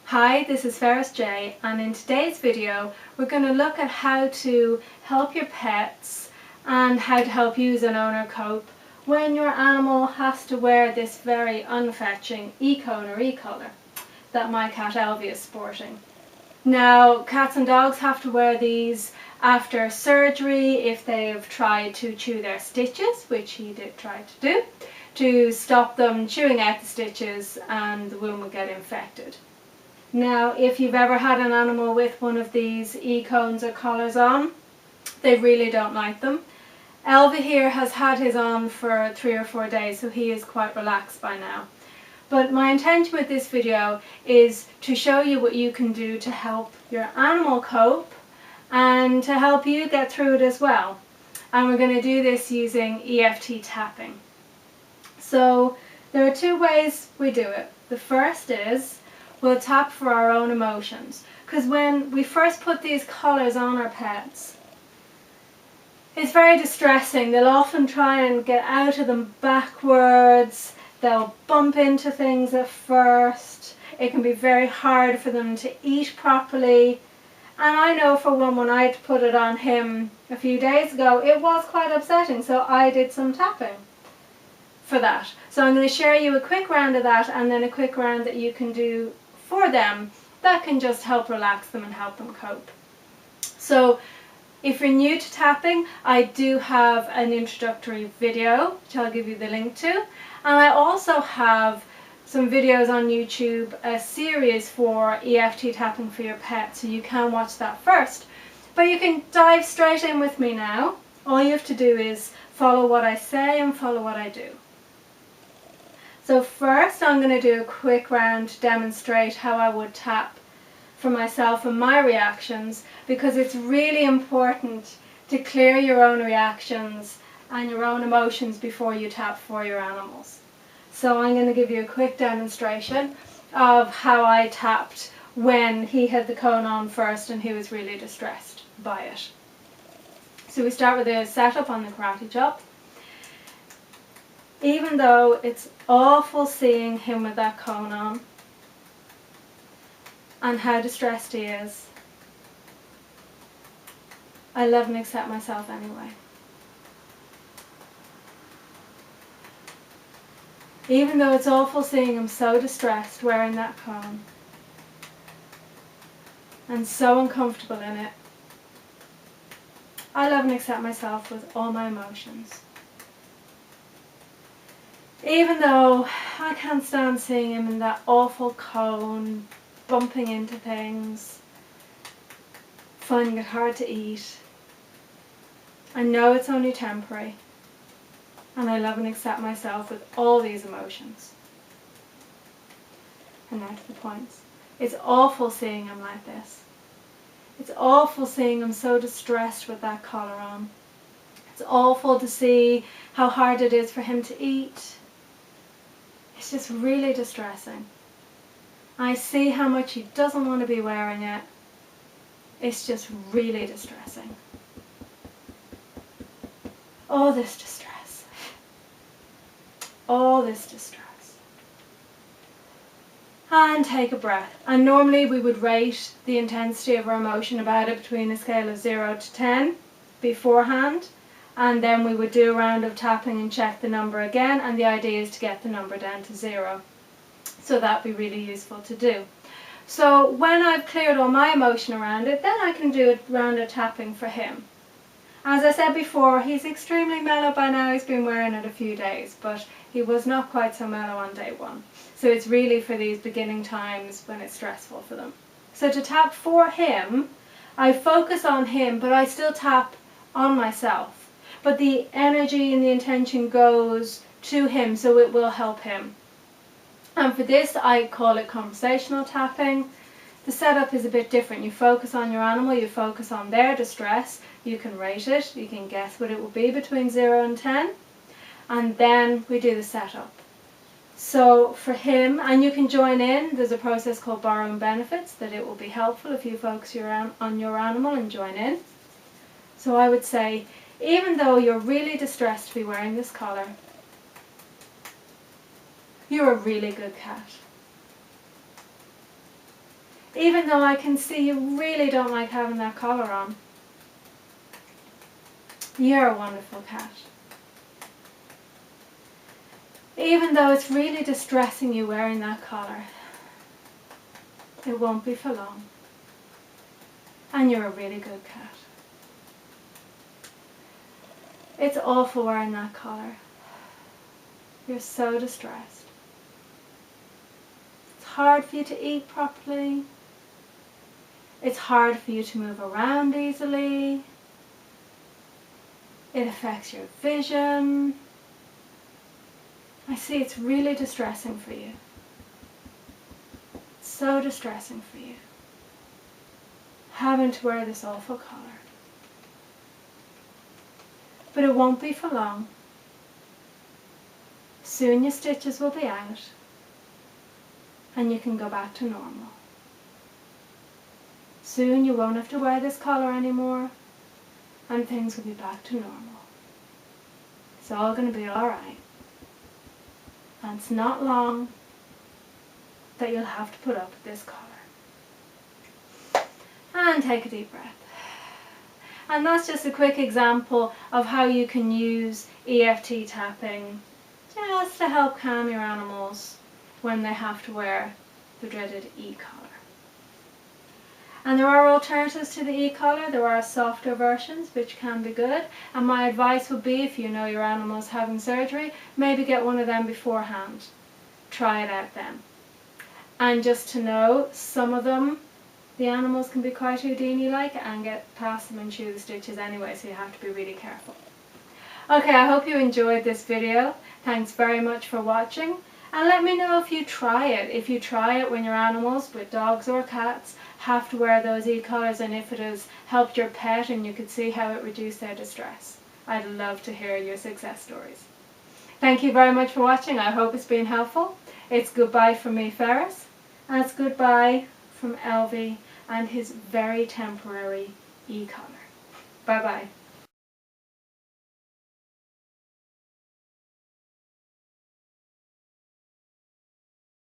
Hi, this is Ferris J, and in today's video we're going to look at how to help your pets and how to help you as an owner cope when your animal has to wear this very unfetching E-cone or E-collar that my cat Elvie is sporting. Now, cats and dogs have to wear these after surgery if they've tried to chew their stitches, which he did try to do, to stop them chewing out the stitches and the wound will get infected. Now, if you've ever had an animal with one of these E-cones or collars on, they really don't like them. Elvie here has had his on for 3 or 4 days, so he is quite relaxed by now. But my intention with this video is to show you what you can do to help your animal cope and to help you get through it as well. And we're going to do this using EFT tapping. So there are 2 ways we do it. The first is we'll tap for our own emotions, because when we first put these collars on our pets, it's very distressing. They'll often try and get out of them backwards, they'll bump into things at first, it can be very hard for them to eat properly, and I know for one, when I put it on him a few days ago, it was quite upsetting, so I did some tapping for that. So I'm going to share you a quick round of that and then a quick round that you can do for them that can just help relax them and help them cope. So if you're new to tapping, I do have an introductory video which I'll give you the link to, and I also have some videos on YouTube, a series for EFT tapping for your pet, so you can watch that first. But you can dive straight in with me now. All you have to do is follow what I say and follow what I do. So first I'm going to do a quick round to demonstrate how I would tap for myself and my reactions, because it's really important to clear your own reactions and your own emotions before you tap for your animals. So I'm going to give you a quick demonstration of how I tapped when he had the cone on first and he was really distressed by it. So we start with a setup on the karate chop. Even though it's awful seeing him with that cone on and how distressed he is, I love and accept myself anyway. Even though it's awful seeing him so distressed wearing that cone and so uncomfortable in it, I love and accept myself with all my emotions. Even though I can't stand seeing him in that awful cone, bumping into things, finding it hard to eat, I know it's only temporary, and I love and accept myself with all these emotions. And now to the points. It's awful seeing him like this. It's awful seeing him so distressed with that collar on. It's awful to see how hard it is for him to eat. It's just really distressing. I see how much he doesn't want to be wearing it. It's just really distressing. All this distress. All this distress. And take a breath. And normally we would rate the intensity of our emotion about it between a scale of 0 to 10 beforehand. And then we would do a round of tapping and check the number again, and the idea is to get the number down to 0. So that'd be really useful to do. So when I've cleared all my emotion around it, then I can do a round of tapping for him. As I said before, he's extremely mellow by now. He's been wearing it a few days, but he was not quite so mellow on day 1. So it's really for these beginning times when it's stressful for them. So to tap for him, I focus on him, but I still tap on myself. But the energy and the intention goes to him, so it will help him. And for this, I call it conversational tapping. The setup is a bit different. You focus on your animal, you focus on their distress, you can rate it, you can guess what it will be between 0 and 10, and then we do the setup. So for him, and you can join in, there's a process called borrowing benefits that it will be helpful if you focus on your animal and join in. So I would say, even though you're really distressed to be wearing this collar, you're a really good cat. Even though I can see you really don't like having that collar on. You're a wonderful cat. Even though it's really distressing you wearing that collar, it won't be for long. And you're a really good cat. It's awful wearing that collar. You're so distressed. It's hard for you to eat properly. It's hard for you to move around easily. It affects your vision. I see it's really distressing for you. It's so distressing for you. Having to wear this awful collar. But it won't be for long. Soon your stitches will be out and you can go back to normal. Soon you won't have to wear this collar anymore and things will be back to normal. It's all going to be alright. And it's not long that you'll have to put up with this collar. And take a deep breath. And that's just a quick example of how you can use EFT tapping just to help calm your animals when they have to wear the dreaded e-collar. And there are alternatives to the e-collar. There are softer versions which can be good, and my advice would be, if you know your animal is having surgery, maybe get one of them beforehand. Try it out then. And just to know, some of them, the animals can be quite Houdini-like and get past them and chew the stitches anyway, so you have to be really careful. Okay, I hope you enjoyed this video. Thanks very much for watching. And let me know if you try it. If you try it when your animals, with dogs or cats, have to wear those e-collars, and if it has helped your pet and you could see how it reduced their distress. I'd love to hear your success stories. Thank you very much for watching. I hope it's been helpful. It's goodbye from me, Ferris, and it's goodbye from Elvie and his very temporary e-collar. Bye bye.